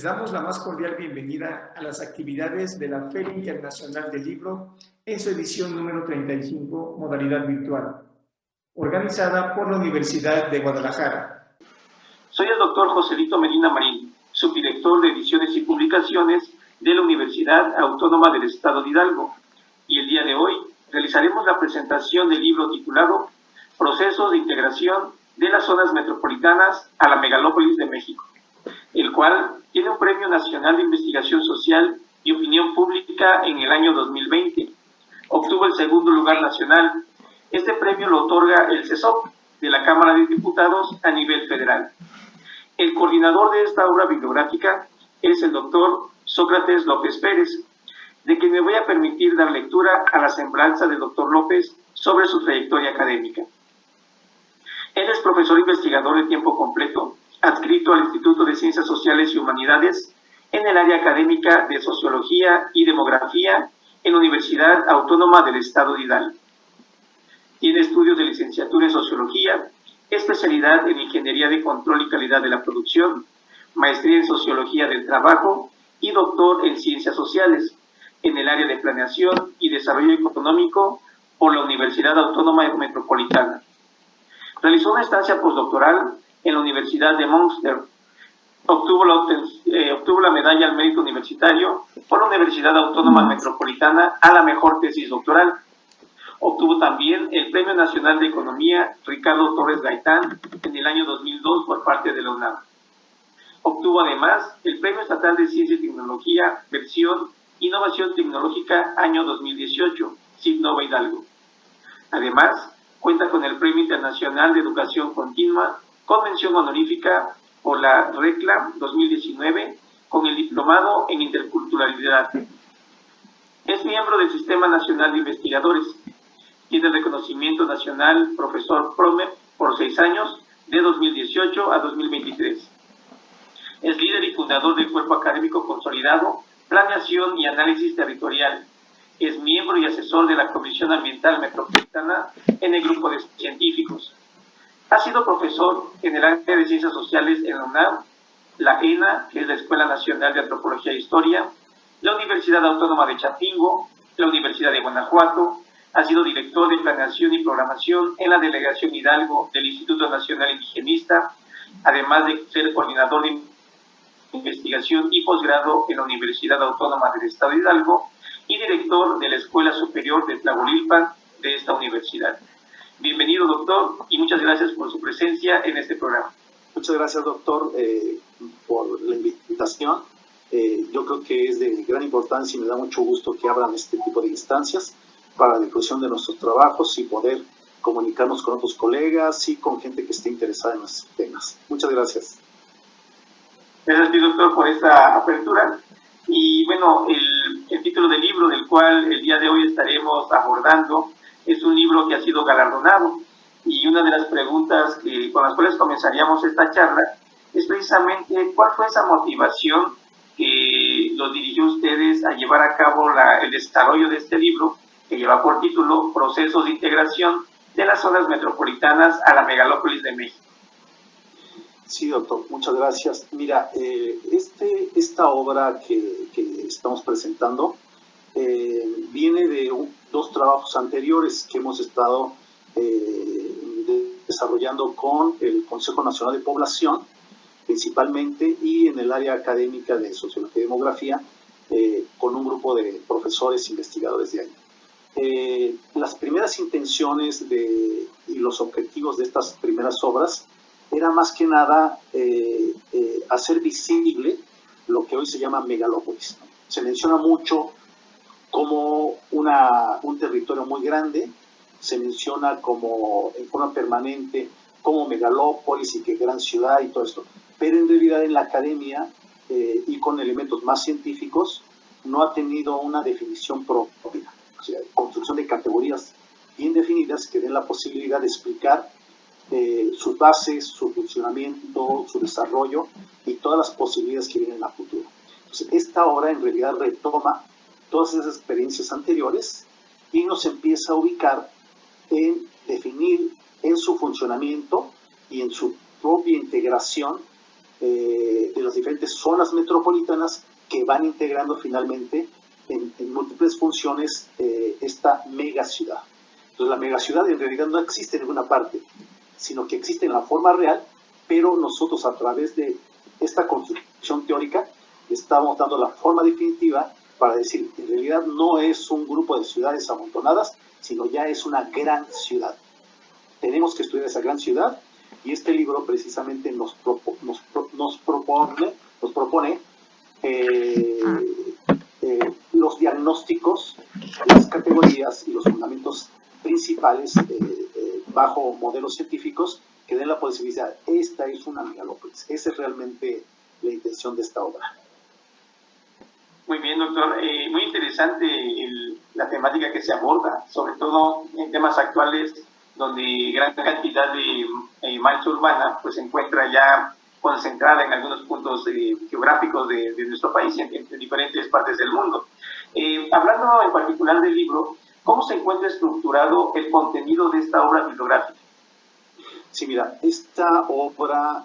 Les damos la más cordial bienvenida a las actividades de la Feria Internacional del Libro en su edición número 35, modalidad virtual, organizada por la Universidad de Guadalajara. Soy el doctor Joselito Medina Marín, subdirector de Ediciones y Publicaciones de la Universidad Autónoma del Estado de Hidalgo, y el día de hoy realizaremos la presentación del libro titulado Procesos de integración de las zonas metropolitanas a la megalópolis de México, el cual tiene un Premio Nacional de Investigación Social y Opinión Pública en el año 2020. Obtuvo el segundo lugar nacional. Este premio lo otorga el CESOP de la Cámara de Diputados a nivel federal. El coordinador de esta obra bibliográfica es el doctor Sócrates López Pérez, de quien me voy a permitir dar lectura a la semblanza del doctor López sobre su trayectoria académica. Él es profesor investigador de tiempo completo, adscrito al Instituto de Ciencias Sociales y Humanidades en el área académica de Sociología y Demografía en la Universidad Autónoma del Estado de Hidalgo. Tiene estudios de licenciatura en Sociología, especialidad en Ingeniería de Control y Calidad de la Producción, maestría en Sociología del Trabajo y doctor en Ciencias Sociales en el área de Planeación y Desarrollo Económico por la Universidad Autónoma Metropolitana. Realizó una estancia postdoctoral en la Universidad de Münster. Obtuvo la medalla al mérito universitario por la Universidad Autónoma Metropolitana a la mejor tesis doctoral. Obtuvo también el Premio Nacional de Economía Ricardo Torres Gaitán en el año 2002 por parte de la UNAM. Obtuvo además el Premio Estatal de Ciencia y Tecnología, versión Innovación Tecnológica, año 2018, CITNOVA Hidalgo. Además, cuenta con el Premio Internacional de Educación Continua, con mención honorífica por la RECLA 2019, con el Diplomado en Interculturalidad. Es miembro del Sistema Nacional de Investigadores. Tiene el reconocimiento nacional Profesor PROMEP por 6 años, de 2018 a 2023. Es líder y fundador del Cuerpo Académico Consolidado, Planeación y Análisis Territorial. Es miembro y asesor de la Comisión Ambiental Metropolitana en el grupo de científicos. Ha sido profesor en el área de Ciencias Sociales en la UNAM, la ENA, que es la Escuela Nacional de Antropología e Historia, la Universidad Autónoma de Chapingo, la Universidad de Guanajuato. Ha sido director de Planeación y Programación en la Delegación Hidalgo del Instituto Nacional Indigenista, además de ser coordinador de investigación y posgrado en la Universidad Autónoma del Estado de Hidalgo y director de la Escuela Superior de Tlahuelilpan de esta universidad. Bienvenido, doctor, y muchas gracias por su presencia en este programa. Muchas gracias, doctor, por la invitación. Yo creo que es de gran importancia y me da mucho gusto que abran este tipo de instancias para la difusión de nuestros trabajos y poder comunicarnos con otros colegas y con gente que esté interesada en nuestros temas. Muchas gracias. Gracias a ti, doctor, por esta apertura. Y bueno, el título del libro del cual el día de hoy estaremos abordando es un libro que ha sido galardonado, y una de las preguntas con las cuales comenzaríamos esta charla es precisamente cuál fue esa motivación que los dirigió a ustedes a llevar a cabo el desarrollo de este libro, que lleva por título Procesos de Integración de las Zonas Metropolitanas a la Megalópolis de México. Sí, doctor, muchas gracias. Mira, esta obra que estamos presentando viene de dos trabajos anteriores que hemos estado desarrollando con el Consejo Nacional de Población, principalmente, y en el área académica de Sociología y Demografía, con un grupo de profesores investigadores de ahí. Las primeras intenciones y los objetivos de estas primeras obras era más que nada hacer visible lo que hoy se llama megalópolis. Se menciona mucho como un territorio muy grande, se menciona como en forma permanente como megalópolis y que gran ciudad y todo esto, pero en realidad en la academia y con elementos más científicos no ha tenido una definición propia, o sea, construcción de categorías bien definidas que den la posibilidad de explicar sus bases, su funcionamiento, su desarrollo y todas las posibilidades que vienen a futuro. Entonces, esta obra en realidad retoma todas esas experiencias anteriores y nos empieza a ubicar en definir en su funcionamiento y en su propia integración de las diferentes zonas metropolitanas que van integrando finalmente en múltiples funciones esta megaciudad. Entonces la megaciudad en realidad no existe en ninguna parte, sino que existe en la forma real, pero nosotros a través de esta construcción teórica estamos dando la forma definitiva para decir, en realidad no es un grupo de ciudades amontonadas, sino ya es una gran ciudad. Tenemos que estudiar esa gran ciudad y este libro precisamente nos propone los diagnósticos, las categorías y los fundamentos principales bajo modelos científicos que den la posibilidad. Esta es una megalópolis. Esa es realmente la intención de esta obra. Muy bien, doctor. Muy interesante la temática que se aborda, sobre todo en temas actuales donde gran cantidad de mancha urbana pues, se encuentra ya concentrada en algunos puntos geográficos de nuestro país y en diferentes partes del mundo. Hablando en particular del libro, ¿cómo se encuentra estructurado el contenido de esta obra bibliográfica? Sí, mira, esta obra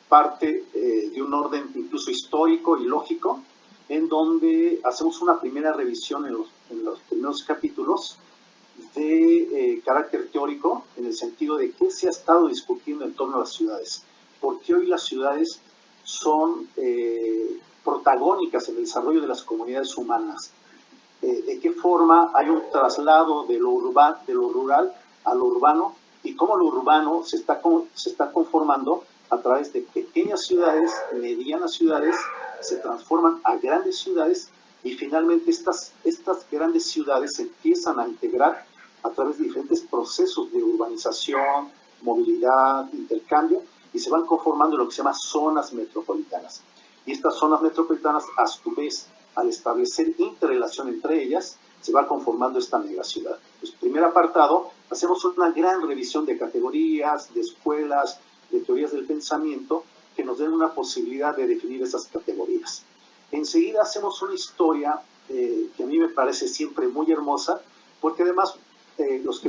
parte de un orden incluso histórico y lógico, en donde hacemos una primera revisión en los primeros capítulos de carácter teórico, en el sentido de qué se ha estado discutiendo en torno a las ciudades. ¿Por qué hoy las ciudades son protagónicas en el desarrollo de las comunidades humanas? ¿De qué forma hay un traslado de lo rural a lo urbano? Y cómo lo urbano se está conformando a través de pequeñas ciudades, medianas ciudades, se transforman a grandes ciudades y finalmente estas grandes ciudades se empiezan a integrar a través de diferentes procesos de urbanización, movilidad, intercambio, y se van conformando lo que se llama zonas metropolitanas. Y estas zonas metropolitanas, a su vez, al establecer interrelación entre ellas, se va conformando esta megaciudad. Pues, primer apartado, hacemos una gran revisión de categorías, de escuelas, de teorías del pensamiento, que nos den una posibilidad de definir esas categorías. Enseguida hacemos una historia que a mí me parece siempre muy hermosa, porque además los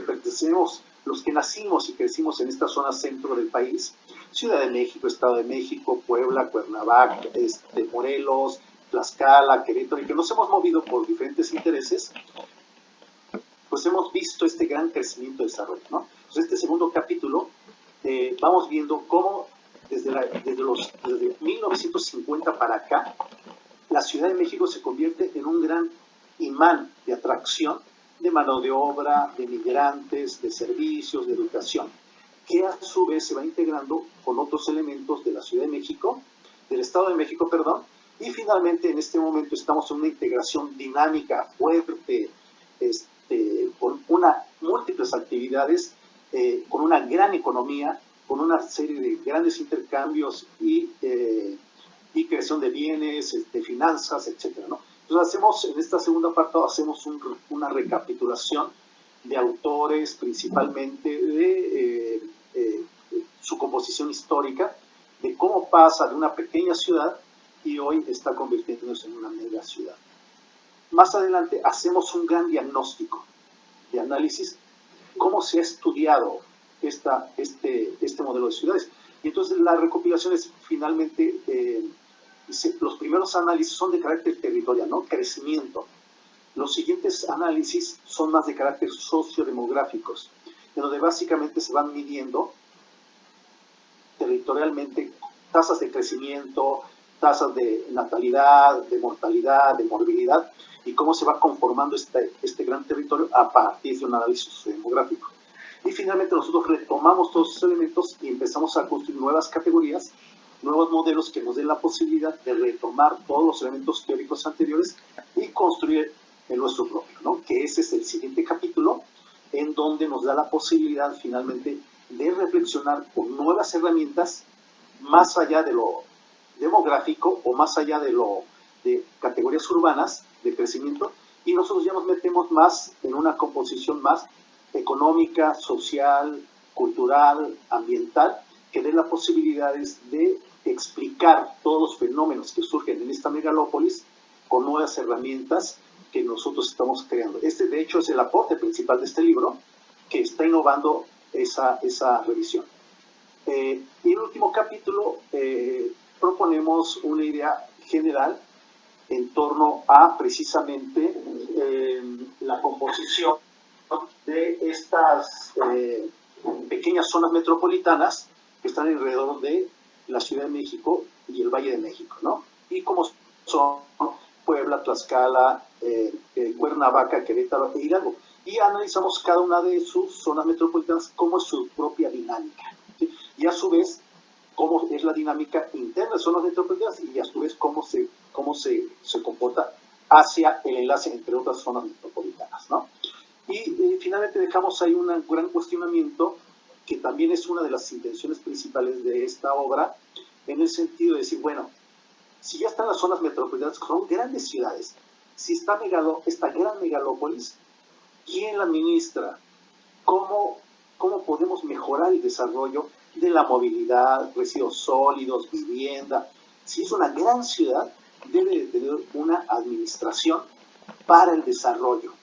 que nacimos y crecimos en esta zona centro del país, Ciudad de México, Estado de México, Puebla, Cuernavaca, Morelos, Tlaxcala, Querétaro, y que nos hemos movido por diferentes intereses, pues hemos visto este gran crecimiento y desarrollo, ¿no? Entonces, este segundo capítulo, vamos viendo cómo desde 1950 para acá, la Ciudad de México se convierte en un gran imán de atracción de mano de obra, de migrantes, de servicios, de educación, que a su vez se va integrando con otros elementos de la Ciudad de México, del Estado de México, perdón, y finalmente en este momento estamos en una integración dinámica, fuerte, con múltiples actividades, con una gran economía, con una serie de grandes intercambios y creación de bienes, de finanzas, etcétera, ¿no? Entonces en esta segunda parte hacemos una recapitulación de autores, principalmente de su composición histórica, de cómo pasa de una pequeña ciudad y hoy está convirtiéndose en una mega ciudad. Más adelante hacemos un gran diagnóstico de análisis, cómo se ha estudiado este modelo de ciudades. Y entonces la recopilación es finalmente, los primeros análisis son de carácter territorial, ¿no? Crecimiento. Los siguientes análisis son más de carácter sociodemográficos, en donde básicamente se van midiendo territorialmente tasas de crecimiento, tasas de natalidad, de mortalidad, de morbilidad, y cómo se va conformando este gran territorio a partir de un análisis sociodemográfico. Y finalmente nosotros retomamos todos esos elementos y empezamos a construir nuevas categorías, nuevos modelos que nos den la posibilidad de retomar todos los elementos teóricos anteriores y construir el nuestro propio, ¿no? Que ese es el siguiente capítulo, en donde nos da la posibilidad finalmente de reflexionar con nuevas herramientas más allá de lo demográfico o más allá de categorías urbanas de crecimiento, y nosotros ya nos metemos más en una composición más económica, social, cultural, ambiental, que dé las posibilidades de explicar todos los fenómenos que surgen en esta megalópolis con nuevas herramientas que nosotros estamos creando. De hecho, es el aporte principal de este libro, que está innovando esa revisión. Y el último capítulo proponemos una idea general en torno a precisamente la composición de estas pequeñas zonas metropolitanas que están alrededor de la Ciudad de México y el Valle de México, ¿no? Y como son Puebla, Tlaxcala, Cuernavaca, Querétaro e Hidalgo. Y analizamos cada una de sus zonas metropolitanas, cómo es su propia dinámica, ¿sí? Y a su vez, cómo es la dinámica interna de zonas metropolitanas y a su vez cómo se comporta hacia el enlace entre otras zonas metropolitanas, ¿no? Y finalmente dejamos ahí un gran cuestionamiento que también es una de las intenciones principales de esta obra, en el sentido de decir, bueno, si ya están las zonas metropolitanas, son grandes ciudades, si está esta gran megalópolis, ¿quién la administra? ¿Cómo podemos mejorar el desarrollo de la movilidad, residuos sólidos, vivienda? Si es una gran ciudad, debe de tener una administración para el desarrollo,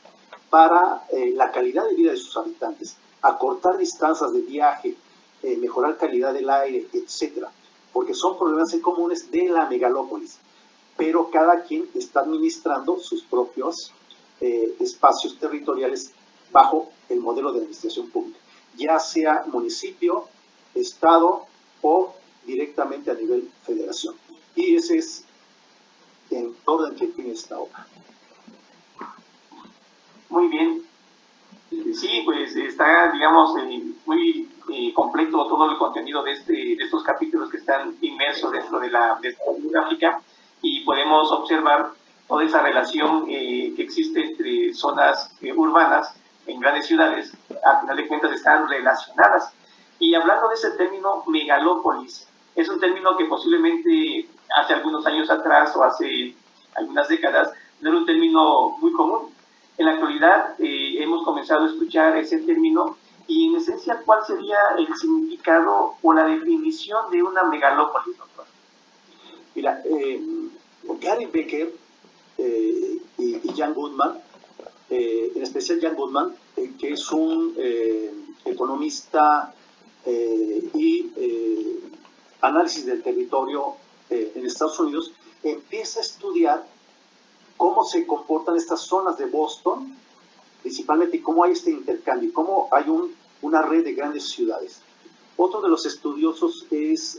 para la calidad de vida de sus habitantes, acortar distancias de viaje, mejorar calidad del aire, etcétera, porque son problemas en comunes de la megalópolis, pero cada quien está administrando sus propios espacios territoriales bajo el modelo de administración pública, ya sea municipio, estado o directamente a nivel federación. Y ese es en orden que tiene esta obra. Muy bien. Sí, pues está, digamos, muy completo todo el contenido de estos capítulos que están inmersos dentro de esta gráfica, y podemos observar toda esa relación que existe entre zonas urbanas en grandes ciudades. A final de cuentas están relacionadas. Y hablando de ese término megalópolis, es un término que posiblemente hace algunos años atrás o hace algunas décadas no era un término muy común. En la actualidad hemos comenzado a escuchar ese término, y en esencia, ¿cuál sería el significado o la definición de una megalópolis, doctor? Mira, Gary Becker y Jan Gutman, en especial Jan Gutman, que es un economista y análisis del territorio en Estados Unidos, empieza a estudiar cómo se comportan estas zonas de Boston, principalmente, y cómo hay este intercambio, cómo hay una red de grandes ciudades. Otro de los estudiosos es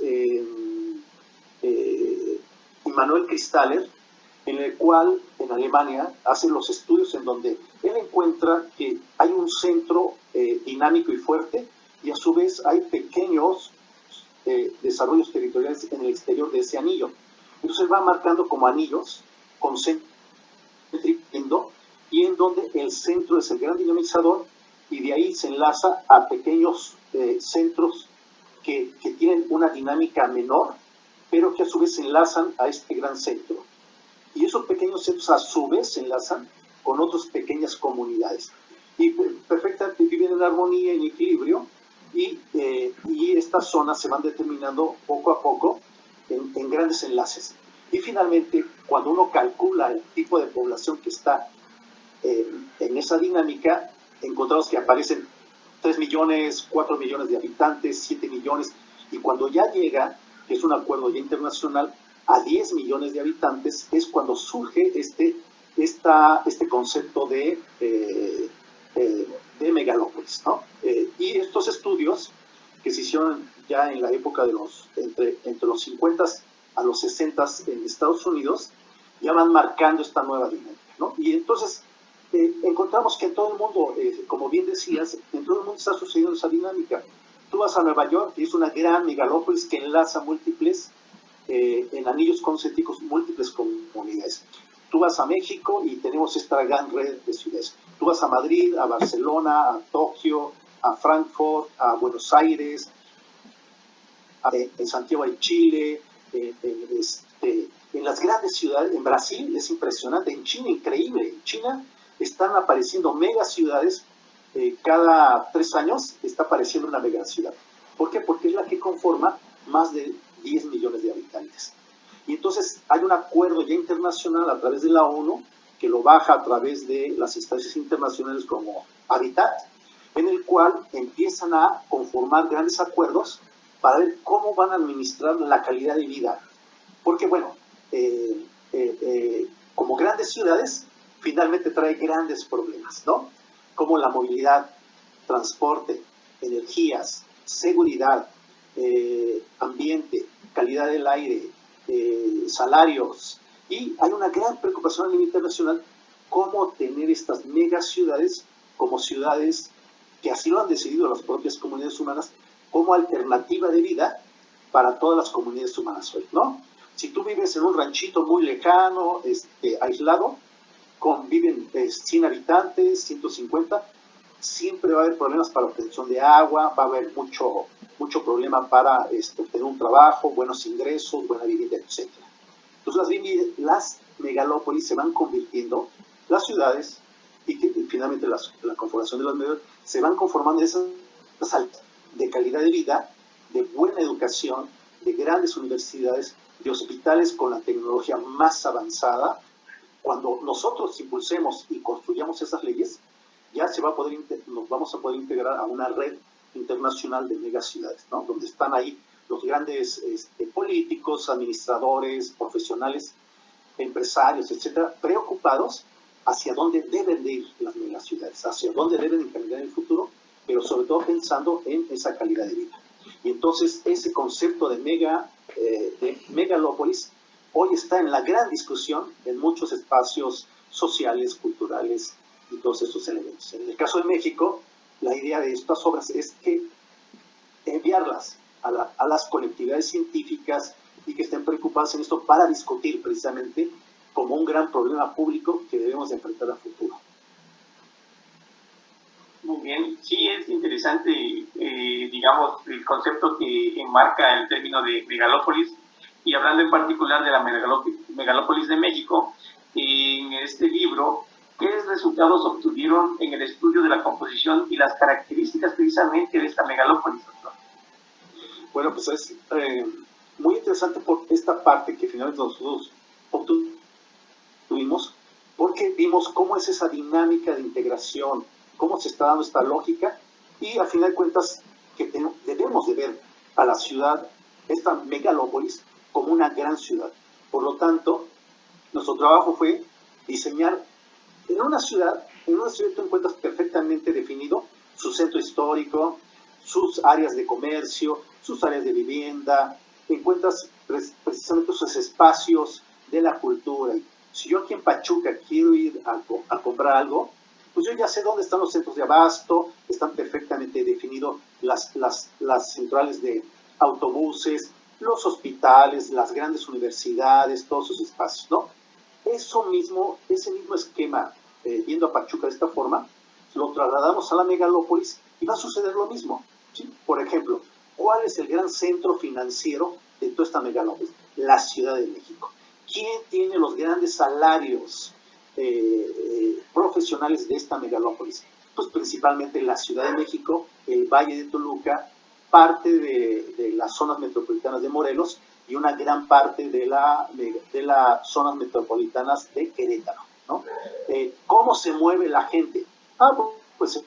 Immanuel Kristaller, en el cual en Alemania hace los estudios en donde él encuentra que hay un centro dinámico y fuerte, y a su vez hay pequeños desarrollos territoriales en el exterior de ese anillo. Entonces va marcando como anillos concéntricos, y en donde el centro es el gran dinamizador, y de ahí se enlaza a pequeños centros que tienen una dinámica menor, pero que a su vez se enlazan a este gran centro. Y esos pequeños centros a su vez se enlazan con otras pequeñas comunidades. Y perfectamente viven en armonía, en equilibrio, y estas zonas se van determinando poco a poco en grandes enlaces. Y finalmente, cuando uno calcula el tipo de población que está en esa dinámica, encontramos que aparecen 3 millones, 4 millones de habitantes, 7 millones, y cuando ya llega, que es un acuerdo ya internacional, a 10 millones de habitantes, es cuando surge este concepto de megalópolis, ¿no? Y estos estudios que se hicieron ya en la época de entre los 50 a los 60 en Estados Unidos, ya van marcando esta nueva dinámica, ¿no? Y entonces encontramos que en todo el mundo, como bien decías, en todo el mundo está sucediendo esa dinámica. Tú vas a Nueva York y es una gran megalópolis que enlaza múltiples, en anillos concéntricos, múltiples comunidades. Tú vas a México y tenemos esta gran red de ciudades. Tú vas a Madrid, a Barcelona, a Tokio, a Frankfurt, a Buenos Aires, en Santiago de Chile, en las grandes ciudades. En Brasil es impresionante, en China increíble. En China están apareciendo megaciudades, cada 3 años está apareciendo una megaciudad. ¿Por qué? Porque es la que conforma más de 10 millones de habitantes. Y entonces hay un acuerdo ya internacional a través de la ONU, que lo baja a través de las instancias internacionales como Habitat, en el cual empiezan a conformar grandes acuerdos para ver cómo van a administrar la calidad de vida. Porque, bueno, como grandes ciudades, finalmente trae grandes problemas, ¿no? Como la movilidad, transporte, energías, seguridad, ambiente, calidad del aire, salarios. Y hay una gran preocupación a nivel internacional cómo tener estas megaciudades como ciudades que así lo han decidido las propias comunidades humanas como alternativa de vida para todas las comunidades humanas hoy, ¿no? Si tú vives en un ranchito muy lejano, aislado, viven 100 habitantes, 150, siempre va a haber problemas para obtención de agua, va a haber mucho problema para obtener un trabajo, buenos ingresos, buena vivienda, etc. Entonces las megalópolis se van convirtiendo, las ciudades, y finalmente la conformación de las megalópolis, se van conformando esas áreas de calidad de vida, de buena educación, de grandes universidades, de hospitales con la tecnología más avanzada. Cuando nosotros impulsemos y construyamos esas leyes, ya nos vamos a poder integrar a una red internacional de megaciudades, ¿no? Donde están ahí los grandes políticos, administradores, profesionales, empresarios, etcétera, preocupados hacia dónde deben de ir las megaciudades, hacia dónde deben encaminar el futuro, pero sobre todo pensando en esa calidad de vida. Y entonces ese concepto de megalópolis hoy está en la gran discusión en muchos espacios sociales, culturales y todos esos elementos. En el caso de México, la idea de estas obras es que enviarlas a las colectividades científicas y que estén preocupadas en esto para discutir precisamente como un gran problema público que debemos de enfrentar a futuro. Muy bien, sí es interesante, digamos, el concepto que enmarca el término de megalópolis, y hablando en particular de la megalópolis de México, en este libro, ¿qué resultados obtuvieron en el estudio de la composición y las características precisamente de esta megalópolis, doctor? Bueno, pues es muy interesante por esta parte que finalmente nosotros obtuvimos, porque vimos cómo es esa dinámica de integración, cómo se está dando esta lógica, y al final de cuentas que debemos de ver a la ciudad, esta megalópolis, como una gran ciudad. Por lo tanto, nuestro trabajo fue diseñar en una ciudad tú encuentras perfectamente definido su centro histórico, sus áreas de comercio, sus áreas de vivienda, encuentras precisamente esos espacios de la cultura. Si yo aquí en Pachuca quiero ir a comprar algo, pues yo ya sé dónde están los centros de abasto, están perfectamente definidos las centrales de autobuses, los hospitales, las grandes universidades, todos esos espacios, ¿no? Ese mismo esquema, viendo a Pachuca de esta forma, lo trasladamos a la megalópolis y va a suceder lo mismo, ¿sí? Por ejemplo, ¿cuál es el gran centro financiero de toda esta megalópolis? La Ciudad de México. ¿Quién tiene los grandes salarios profesionales de esta megalópolis? Pues principalmente la Ciudad de México, el Valle de Toluca, parte de las zonas metropolitanas de Morelos y una gran parte de las zonas metropolitanas de Querétaro, ¿no? ¿Cómo se mueve la gente? Pues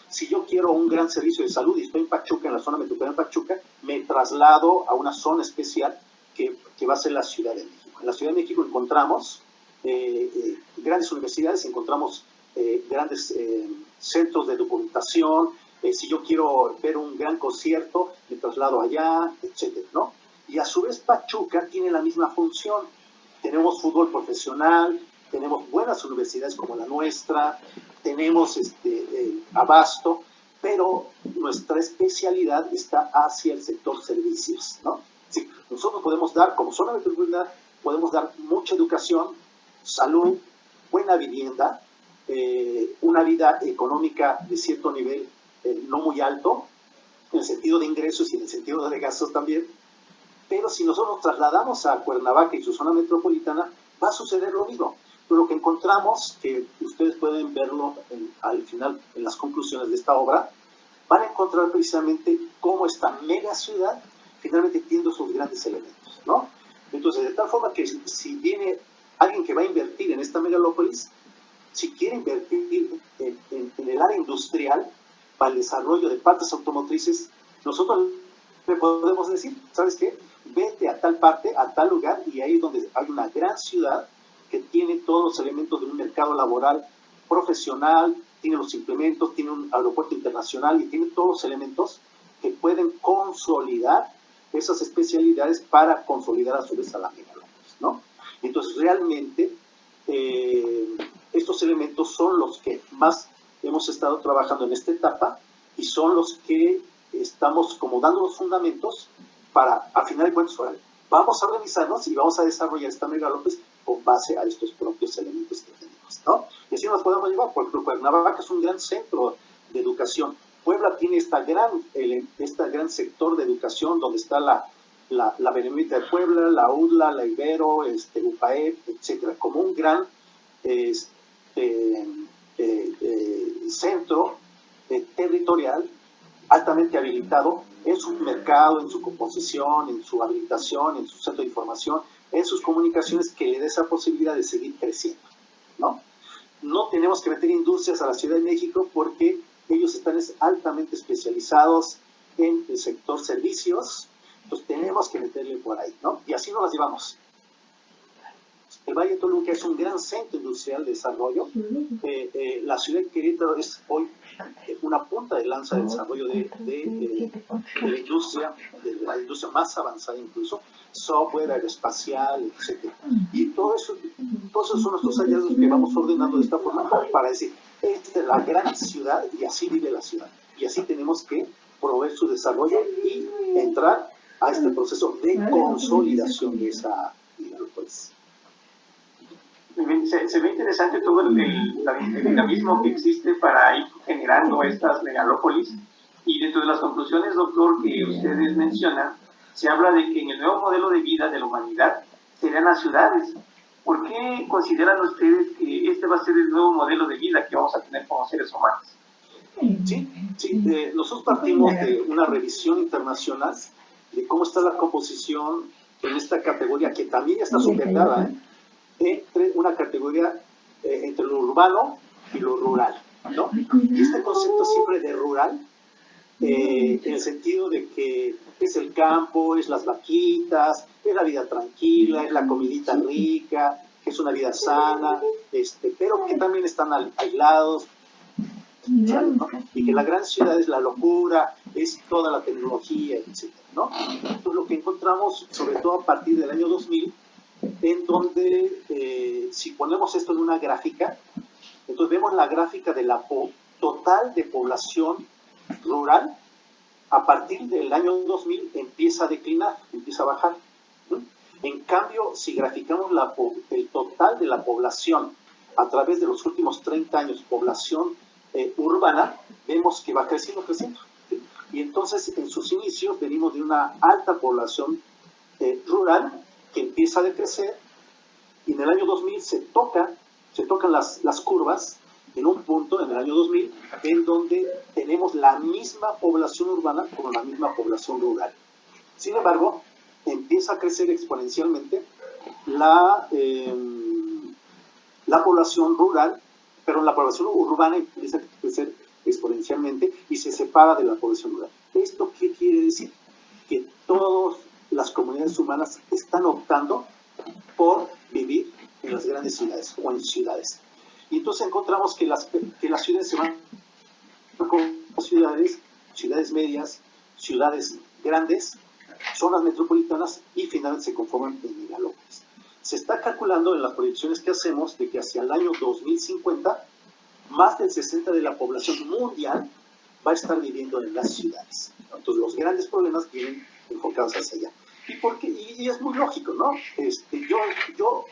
si yo quiero un gran servicio de salud y estoy en Pachuca, en la zona metropolitana de Pachuca, me traslado a una zona especial que va a ser la Ciudad de México. En la Ciudad de México encontramos grandes universidades, encontramos grandes centros de documentación. Si yo quiero ver un gran concierto, me traslado allá, etcétera, ¿no? Y a su vez Pachuca tiene la misma función. Tenemos fútbol profesional, tenemos buenas universidades como la nuestra, tenemos abasto, pero nuestra especialidad está hacia el sector servicios, ¿no? Sí, nosotros podemos dar, como zona metropolitana, podemos dar mucha educación, salud, buena vivienda, una vida económica de cierto nivel no muy alto, en el sentido de ingresos y en el sentido de gastos también, pero si nosotros nos trasladamos a Cuernavaca y su zona metropolitana, va a suceder lo mismo. Pero lo que encontramos, que ustedes pueden verlo al final, en las conclusiones de esta obra, van a encontrar precisamente cómo esta mega ciudad finalmente tiene esos grandes elementos, ¿no? Entonces, de tal forma que si viene alguien que va a invertir en esta megalópolis, si quiere invertir en el área industrial, para el desarrollo de partes automotrices, Nosotros le podemos decir, ¿sabes qué? Vete a tal parte, a tal lugar, y ahí es donde hay una gran ciudad que tiene todos los elementos de un mercado laboral profesional, tiene los implementos, tiene un aeropuerto internacional y tiene todos los elementos que pueden consolidar esas especialidades para consolidar a su vez a la megalópolis, ¿no? Entonces, realmente, estos elementos son los que más hemos estado trabajando en esta etapa y son los que estamos como dando los fundamentos para, a final de cuentas, vamos a organizarnos y vamos a desarrollar esta megalópolis con base a estos propios elementos que tenemos, ¿no? Y así nos podemos llevar, por ejemplo, Cuernavaca es un gran centro de educación. Puebla tiene este gran sector de educación donde está la Benemérita de Puebla, la UDLA, la Ibero, UPAEP, etcétera, como un gran centro territorial altamente habilitado en su mercado, en su composición, en su habilitación, en su centro de información, en sus comunicaciones, que le dé esa posibilidad de seguir creciendo, ¿no? No tenemos que meter industrias a la Ciudad de México porque ellos están altamente especializados en el sector servicios, entonces tenemos que meterle por ahí, ¿no? Y así nos las llevamos. El Valle de Toluca es un gran centro industrial de desarrollo. La ciudad de Querétaro es hoy una punta de lanza de desarrollo de la industria más avanzada incluso, software, aeroespacial, etc. Y todos esos son nuestros hallazgos que vamos ordenando de esta forma para decir, esta es la gran ciudad y así vive la ciudad. Y así tenemos que proveer su desarrollo y entrar a este proceso de consolidación de esa megalópolis. Se ve interesante todo el dinamismo que existe para ir generando estas megalópolis, y dentro de las conclusiones, doctor, que ustedes mencionan, se habla de que en el nuevo modelo de vida de la humanidad serían las ciudades. ¿Por qué consideran ustedes que este va a ser el nuevo modelo de vida que vamos a tener como seres humanos? Sí, nosotros partimos de una revisión internacional de cómo está la composición en esta categoría, que también está sujetada, entre una categoría entre lo urbano y lo rural, ¿no? Y este concepto siempre de rural, en el sentido de que es el campo, es las vaquitas, es la vida tranquila, es la comidita rica, es una vida sana, pero que también están aislados, ¿no? Y que la gran ciudad es la locura, es toda la tecnología, etc., ¿no? Entonces, lo que encontramos, sobre todo a partir del año 2000, en donde, si ponemos esto en una gráfica, entonces vemos la gráfica de la total de población rural. A partir del año 2000 empieza a declinar, empieza a bajar. En cambio, si graficamos el total de la población a través de los últimos 30 años, población urbana, vemos que va creciendo. Y entonces, en sus inicios, venimos de una alta población rural que empieza a decrecer, y en el año 2000 se tocan las curvas en un punto, en el año 2000, en donde tenemos la misma población urbana con la misma población rural. Sin embargo, empieza a crecer exponencialmente la población rural, pero la población urbana empieza a crecer exponencialmente y se separa de la población rural. ¿Esto qué quiere decir? Que todas las comunidades humanas están optando por vivir en las grandes ciudades o en ciudades. Y entonces encontramos que las ciudades se van con ciudades medias, ciudades grandes, zonas metropolitanas, y finalmente se conforman en megalópolis. Se está calculando en las proyecciones que hacemos de que hacia el año 2050 más del 60% de la población mundial va a estar viviendo en las ciudades. Entonces los grandes problemas vienen enfocados hacia allá. Y es muy lógico, ¿no? Yo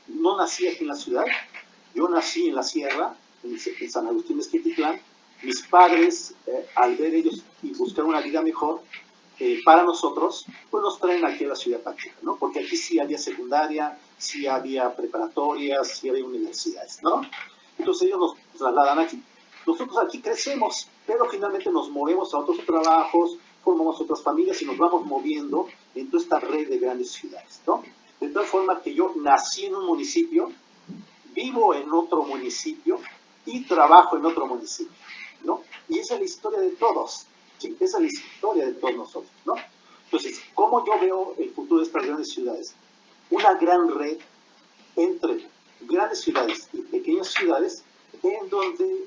no nací aquí en la ciudad, yo nací en la sierra, en San Agustín de Esquititlán. Mis padres, al ver ellos y buscar una vida mejor para nosotros, pues nos traen aquí a la ciudad Pachuca, ¿no? Porque aquí sí había secundaria, sí había preparatorias, sí había universidades, ¿no? Entonces ellos nos trasladan aquí. Nosotros aquí crecemos, pero finalmente nos movemos a otros trabajos, formamos otras familias y nos vamos moviendo en toda esta red de grandes ciudades, ¿no? De tal forma que yo nací en un municipio, vivo en otro municipio y trabajo en otro municipio, ¿no? Y esa es la historia de todos. ¿sí? Esa es la historia de todos nosotros, ¿no? Entonces, ¿cómo yo veo el futuro de estas grandes ciudades? Una gran red entre grandes ciudades y pequeñas ciudades en donde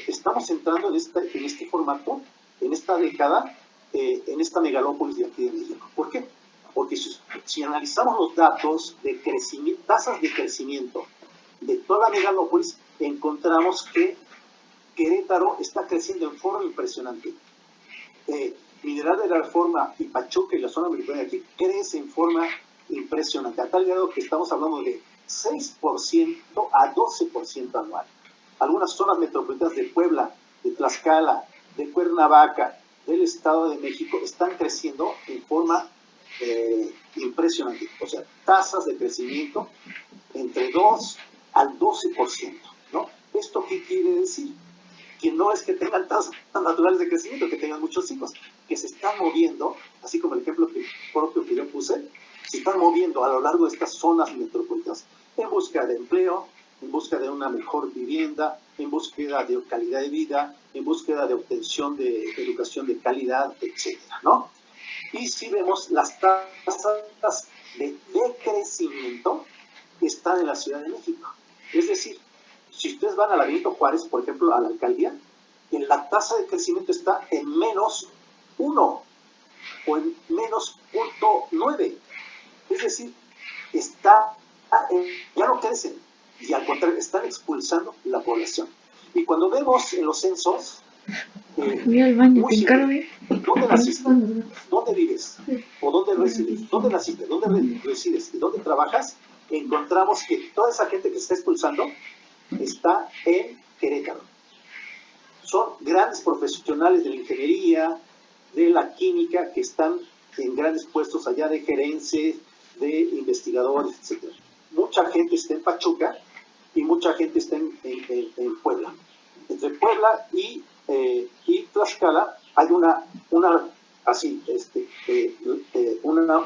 estamos entrando en este formato, en esta década, en esta megalópolis de aquí de México. ¿Por qué? Porque si analizamos los datos de crecimiento, tasas de crecimiento de toda la megalópolis, encontramos que Querétaro está creciendo en forma impresionante. Mineral de la Reforma y Pachuca y la zona metropolitana de aquí crece en forma impresionante, a tal grado que estamos hablando de 6% a 12% anual. Algunas zonas metropolitanas de Puebla, de Tlaxcala, de Cuernavaca, del Estado de México están creciendo en forma impresionante. O sea, tasas de crecimiento entre 2 al 12%, ¿no? ¿Esto qué quiere decir? Que no es que tengan tasas naturales de crecimiento, que tengan muchos hijos, que se están moviendo, así como el ejemplo propio que yo puse, se están moviendo a lo largo de estas zonas metropolitanas en busca de empleo, en busca de una mejor vivienda, en búsqueda de calidad de vida, en búsqueda de obtención de educación de calidad, etcétera, ¿no? Y si vemos las tasas de decrecimiento que están en la Ciudad de México. Es decir, si ustedes van a la Benito Juárez, por ejemplo, a la alcaldía, la tasa de crecimiento está en -1 o en -0.9. Es decir, ya no crecen y al contrario, están expulsando la población. Y cuando vemos en los censos, Voy al baño, te encargo. ¿dónde naciste? ¿Dónde vives? ¿O dónde resides? ¿Dónde naciste? ¿Dónde resides? ¿Y dónde trabajas? Encontramos que toda esa gente que se está expulsando está en Querétaro. Son grandes profesionales de la ingeniería, de la química, que están en grandes puestos allá de gerencia, de investigadores, etc. Mucha gente está en Pachuca y mucha gente está en Puebla. Entre Puebla y Tlaxcala hay una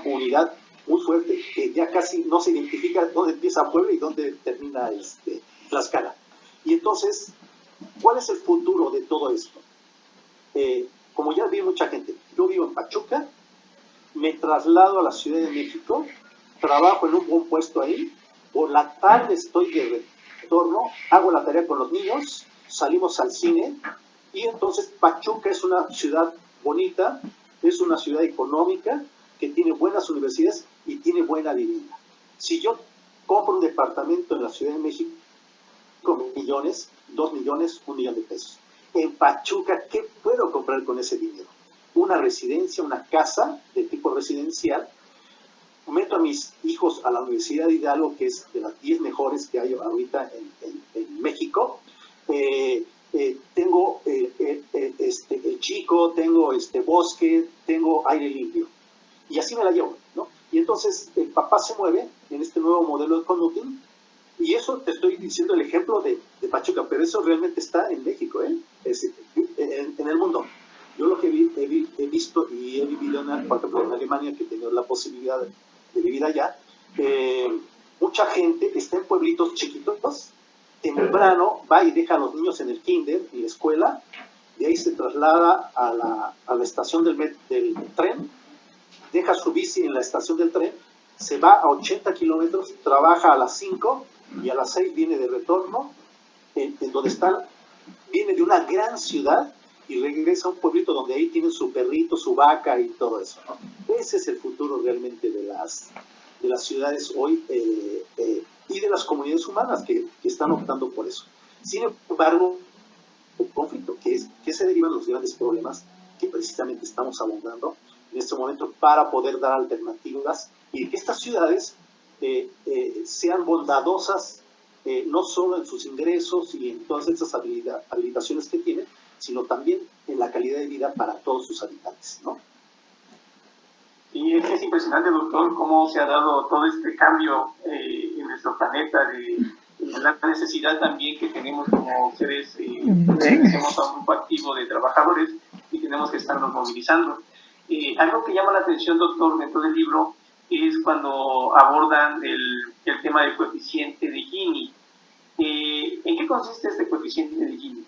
unidad muy fuerte que ya casi no se identifica dónde empieza Puebla y dónde termina Tlaxcala. Y entonces, ¿cuál es el futuro de todo esto? Como ya vi mucha gente, yo vivo en Pachuca, me traslado a la Ciudad de México, trabajo en un buen puesto ahí, por la tarde estoy de retorno, hago la tarea con los niños, salimos al cine, y entonces Pachuca es una ciudad bonita, es una ciudad económica, que tiene buenas universidades y tiene buena vivienda. Si yo compro un departamento en la Ciudad de México, con millones, 2 millones, 1 millón de pesos. En Pachuca, ¿qué puedo comprar con ese dinero? Una residencia, una casa de tipo residencial. Meto a mis hijos a la Universidad de Hidalgo, que es de las 10 mejores que hay ahorita en México. Tengo el Chico, tengo bosque, tengo aire limpio. Y así me la llevo, ¿no? Y entonces el papá se mueve en este nuevo modelo de conducting. Y eso te estoy diciendo el ejemplo de Pachuca, pero eso realmente está en México, en el mundo. Yo lo que he visto y he vivido, por ejemplo, en Alemania, que he tenido la posibilidad de vivir allá, mucha gente está en pueblitos chiquitos, temprano va y deja a los niños en el kinder, en la escuela, de ahí se traslada a la estación del tren, deja su bici en la estación del tren, se va a 80 kilómetros, trabaja a las 5 y a las 6 viene de retorno, en donde están, viene de una gran ciudad y regresa a un pueblito donde ahí tienen su perrito, su vaca y todo eso, ¿no? Ese es el futuro realmente de las ciudades hoy y de las comunidades humanas que están optando por eso. Sin embargo, el conflicto, que se derivan los grandes problemas que precisamente estamos abordando en este momento para poder dar alternativas y que estas ciudades sean bondadosas no solo en sus ingresos y en todas esas habilitaciones que tienen, sino también en la calidad de vida para todos sus habitantes, ¿no? Y es impresionante, doctor, cómo se ha dado todo este cambio en nuestro planeta, de la necesidad también que tenemos como seres, pertenecemos a un grupo activo de trabajadores y tenemos que estarnos movilizando. Algo que llama la atención, doctor, dentro del libro, es cuando abordan el tema del coeficiente de Gini. ¿En qué consiste este coeficiente de Gini?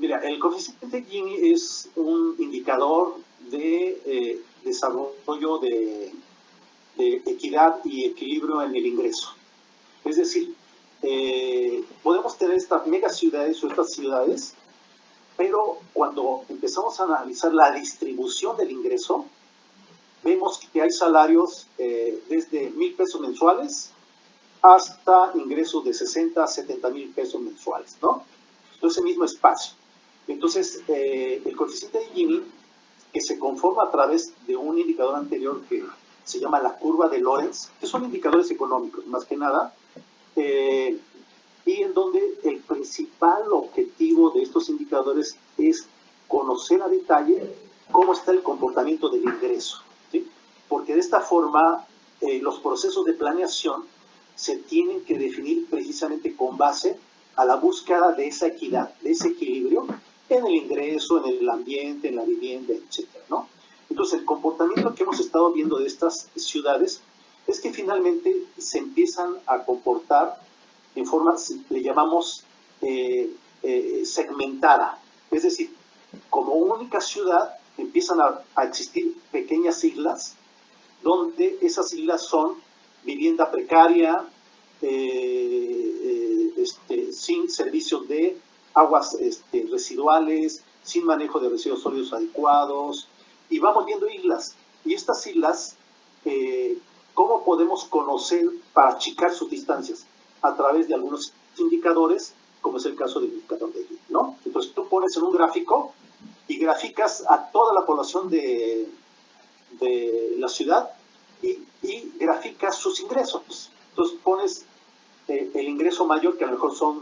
mira, el coeficiente Gini es un indicador de desarrollo de equidad y equilibrio en el ingreso. Es decir, podemos tener estas megaciudades o estas ciudades, pero cuando empezamos a analizar la distribución del ingreso, vemos que hay salarios desde 1,000 pesos mensuales hasta ingresos de 60 a 70 mil pesos mensuales, ¿no? Entonces, ese mismo espacio. Entonces, el coeficiente de Gini, que se conforma a través de un indicador anterior que se llama la curva de Lorenz, que son indicadores económicos, más que nada, y en donde el principal objetivo de estos indicadores es conocer a detalle cómo está el comportamiento del ingreso, ¿sí? Porque de esta forma los procesos de planeación se tienen que definir precisamente con base a la búsqueda de esa equidad, de ese equilibrio en el ingreso, en el ambiente, en la vivienda, etcétera, ¿no? Entonces, el comportamiento que hemos estado viendo de estas ciudades es que finalmente se empiezan a comportar en forma, le llamamos segmentada. Es decir, como única ciudad empiezan a existir pequeñas islas, donde esas islas son vivienda precaria, sin servicios de aguas residuales, sin manejo de residuos sólidos adecuados, y vamos viendo islas. Y estas islas, ¿cómo podemos conocer para achicar sus distancias? A través de algunos indicadores, como es el caso del indicador de Gini, ¿no? Entonces tú pones en un gráfico y graficas a toda la población de la ciudad y graficas sus ingresos. Entonces pones el ingreso mayor, que a lo mejor son,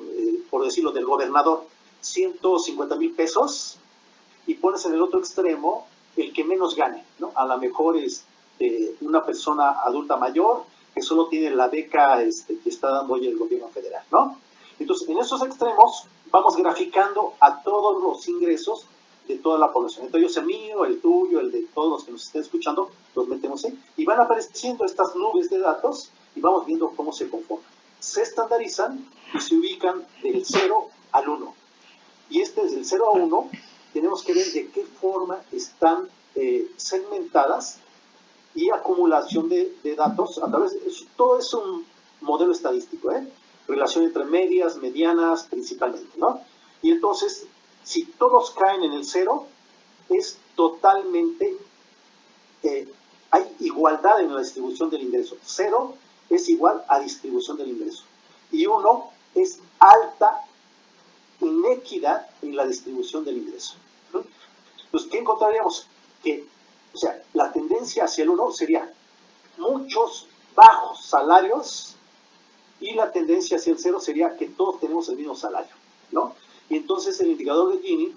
por decirlo, del gobernador, 150 mil pesos, y pones en el otro extremo el que menos gane, ¿no? A lo mejor es una persona adulta mayor que solo tiene la beca que está dando hoy el gobierno federal, ¿no? Entonces, en esos extremos vamos graficando a todos los ingresos de toda la población. Entonces, el mío, el tuyo, el de todos los que nos estén escuchando, los metemos ahí y van apareciendo estas nubes de datos y vamos viendo cómo se conforman. Se estandarizan y se ubican del 0 al 1. Y desde el 0 a 1 tenemos que ver de qué forma están segmentadas y acumulación de datos a través de eso. Todo es un modelo estadístico, relación entre medias, medianas, principalmente, ¿no? Y entonces, si todos caen en el 0, es totalmente, hay igualdad en la distribución del ingreso. 0 es igual a distribución del ingreso. Y 1 es alta inequidad en la distribución del ingreso. Entonces, ¿qué encontraríamos? Que, o sea, la tendencia hacia el 1 sería muchos bajos salarios y la tendencia hacia el 0 sería que todos tenemos el mismo salario, ¿no? Y entonces el indicador de Gini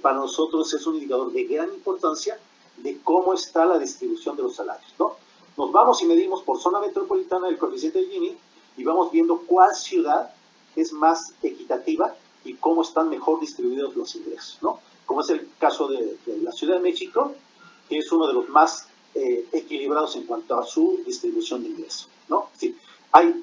para nosotros es un indicador de gran importancia de cómo está la distribución de los salarios, ¿no? Nos vamos y medimos por zona metropolitana el coeficiente de Gini y vamos viendo cuál ciudad es más equitativa y cómo están mejor distribuidos los ingresos, ¿no? Como es el caso de la Ciudad de México, que es uno de los más equilibrados en cuanto a su distribución de ingresos, ¿no? Sí, hay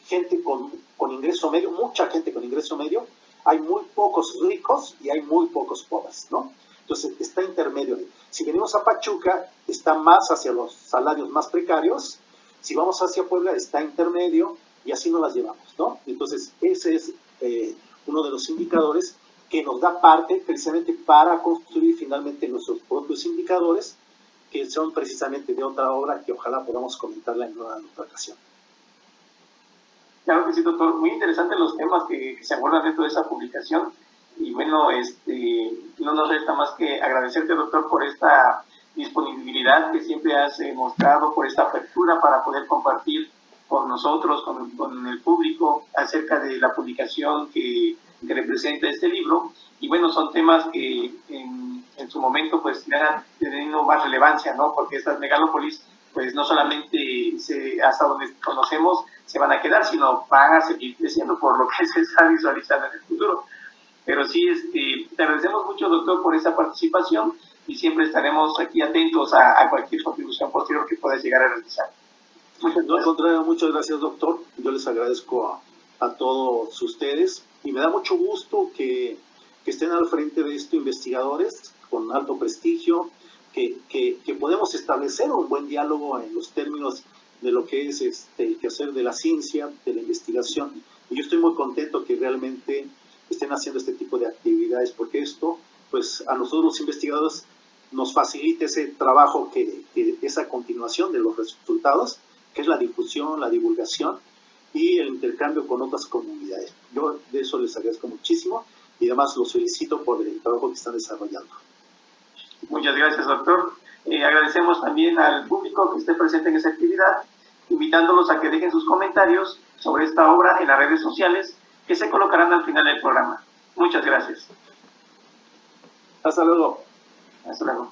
gente con ingreso medio, mucha gente con ingreso medio, hay muy pocos ricos y hay muy pocos pobres, ¿no? Entonces está intermedio. Si venimos a Pachuca, está más hacia los salarios más precarios. Si vamos hacia Puebla, está intermedio y así nos las llevamos, ¿no? Entonces ese es uno de los indicadores que nos da parte precisamente para construir finalmente nuestros propios indicadores, que son precisamente de otra obra que ojalá podamos comentarla en otra ocasión. Claro que sí, doctor. Muy interesantes los temas que se abordan dentro de esa publicación. Y bueno, no nos resta más que agradecerte, doctor, por esta disponibilidad que siempre has mostrado, por esta apertura para poder compartir con nosotros, con el público, acerca de la publicación que representa este libro. Y bueno, son temas que en su momento pues han tenido más relevancia, ¿no? Porque estas megalópolis pues no solamente hasta donde conocemos se van a quedar, sino van a seguir creciendo por lo que se está visualizando en el futuro. Pero sí, te agradecemos mucho, doctor, por esta participación y siempre estaremos aquí atentos a cualquier contribución posterior que puedas llegar a realizar. Muchas gracias. Al contrario, muchas gracias, doctor. Yo les agradezco a todos ustedes y me da mucho gusto que que estén al frente de esto investigadores con alto prestigio, que podemos establecer un buen diálogo en los términos de lo que es el quehacer de la ciencia, de la investigación. Y yo estoy muy contento que realmente estén haciendo este tipo de actividades, porque esto, pues a nosotros los investigadores nos facilita ese trabajo, esa continuación de los resultados, que es la difusión, la divulgación y el intercambio con otras comunidades. Yo de eso les agradezco muchísimo y además los felicito por el trabajo que están desarrollando. Muchas gracias, doctor. Agradecemos también al público que esté presente en esta actividad, invitándolos a que dejen sus comentarios sobre esta obra en las redes sociales que se colocarán al final del programa. Muchas gracias. Hasta luego. Hasta luego.